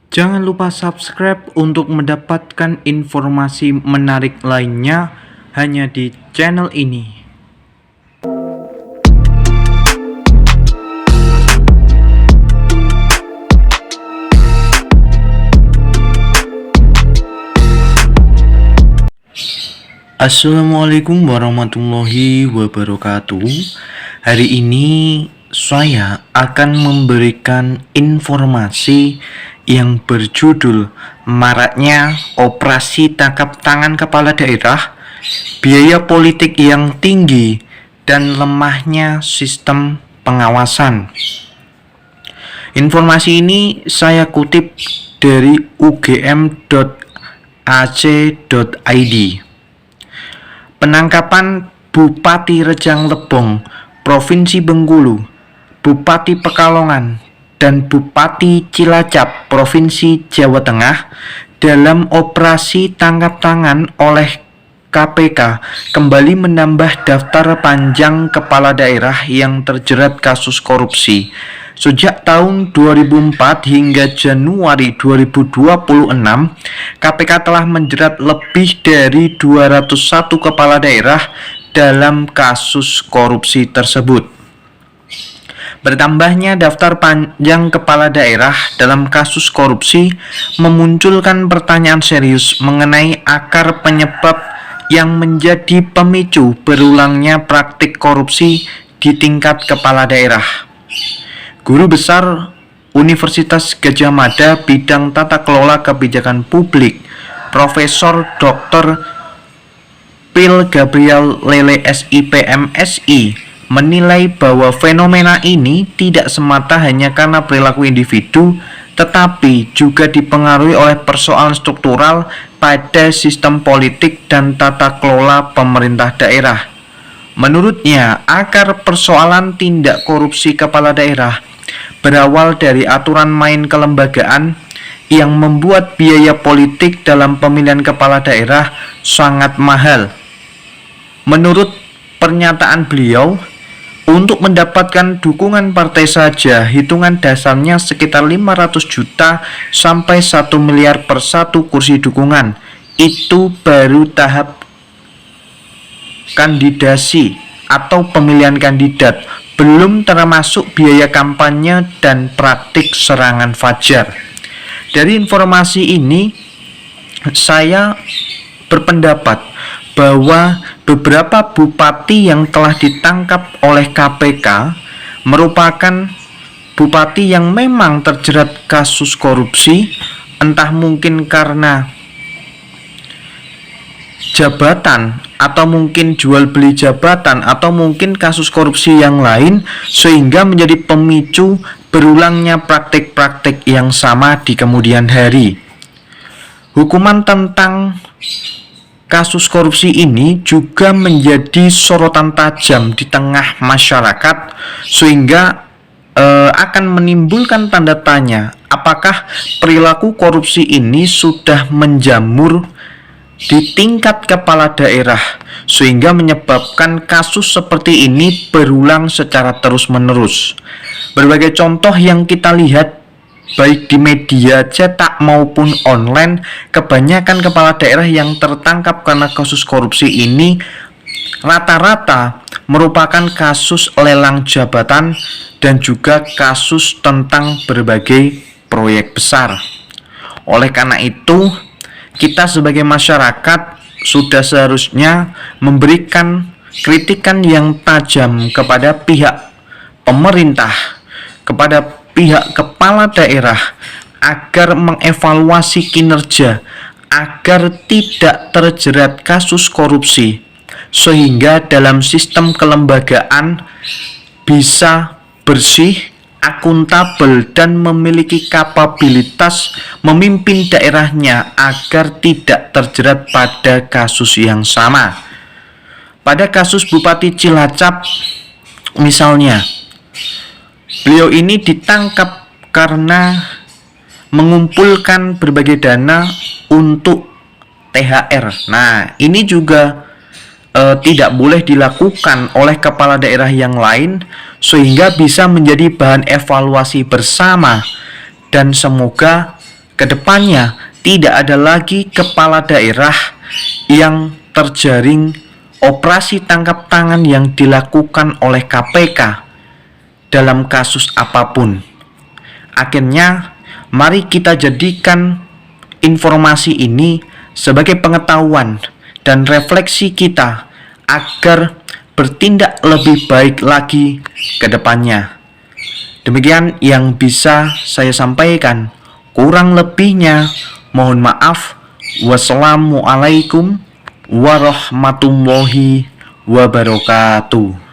Jangan lupa subscribe untuk mendapatkan informasi menarik lainnya hanya di channel ini. Assalamualaikum warahmatullahi wabarakatuh. Hari ini saya akan memberikan informasi yang berjudul maraknya operasi tangkap tangan kepala daerah, biaya politik yang tinggi, dan lemahnya sistem pengawasan. Informasi ini saya kutip dari ugm.ac.id. Penangkapan Bupati Rejang Lebong, Provinsi Bengkulu, Bupati Pekalongan, dan Bupati Cilacap, Provinsi Jawa Tengah dalam operasi tangkap tangan oleh KPK kembali menambah daftar panjang kepala daerah yang terjerat kasus korupsi. Sejak tahun 2004 hingga Januari 2026, KPK telah menjerat lebih dari 201 kepala daerah dalam kasus korupsi tersebut. Bertambahnya daftar panjang kepala daerah dalam kasus korupsi memunculkan pertanyaan serius mengenai akar penyebab yang menjadi pemicu berulangnya praktik korupsi di tingkat kepala daerah. Guru Besar Universitas Gadjah Mada bidang Tata Kelola Kebijakan Publik, Profesor Dr. Phil Gabriel Lele SIPM SI menilai bahwa fenomena ini tidak semata hanya karena perilaku individu, tetapi juga dipengaruhi oleh persoalan struktural pada sistem politik dan tata kelola pemerintah daerah. Menurutnya, akar persoalan tindak korupsi kepala daerah berawal dari aturan main kelembagaan yang membuat biaya politik dalam pemilihan kepala daerah sangat mahal. Menurut pernyataan beliau, untuk mendapatkan dukungan partai saja, hitungan dasarnya sekitar 500 juta sampai 1 miliar per satu kursi dukungan. Itu baru tahap kandidasi atau pemilihan kandidat, belum termasuk biaya kampanye dan praktik serangan fajar. Dari informasi ini, saya berpendapat bahwa beberapa bupati yang telah ditangkap oleh KPK merupakan bupati yang memang terjerat kasus korupsi, entah mungkin karena jabatan atau mungkin jual beli jabatan atau mungkin kasus korupsi yang lain, sehingga menjadi pemicu berulangnya praktik-praktik yang sama di kemudian hari. Hukuman tentang kasus korupsi ini juga menjadi sorotan tajam di tengah masyarakat, sehingga akan menimbulkan tanda tanya apakah perilaku korupsi ini sudah menjamur di tingkat kepala daerah sehingga menyebabkan kasus seperti ini berulang secara terus-menerus. Berbagai contoh yang kita lihat baik di media cetak maupun online, kebanyakan kepala daerah yang tertangkap karena kasus korupsi ini rata-rata merupakan kasus lelang jabatan dan juga kasus tentang berbagai proyek besar. Oleh karena itu, kita sebagai masyarakat sudah seharusnya memberikan kritikan yang tajam kepada pihak pemerintah, kepada pihak kepala daerah agar mengevaluasi kinerja agar tidak terjerat kasus korupsi, sehingga dalam sistem kelembagaan bisa bersih, akuntabel, dan memiliki kapabilitas memimpin daerahnya agar tidak terjerat pada kasus yang sama. Pada kasus Bupati Cilacap misalnya, beliau ini ditangkap karena mengumpulkan berbagai dana untuk THR. Nah, ini juga tidak boleh dilakukan oleh kepala daerah yang lain, sehingga bisa menjadi bahan evaluasi bersama, dan semoga kedepannya tidak ada lagi kepala daerah yang terjaring operasi tangkap tangan yang dilakukan oleh KPK dalam kasus apapun. Akhirnya, mari kita jadikan informasi ini sebagai pengetahuan dan refleksi kita agar bertindak lebih baik lagi ke depannya. Demikian yang bisa saya sampaikan. Kurang lebihnya, mohon maaf. Wassalamualaikum warahmatullahi wabarakatuh.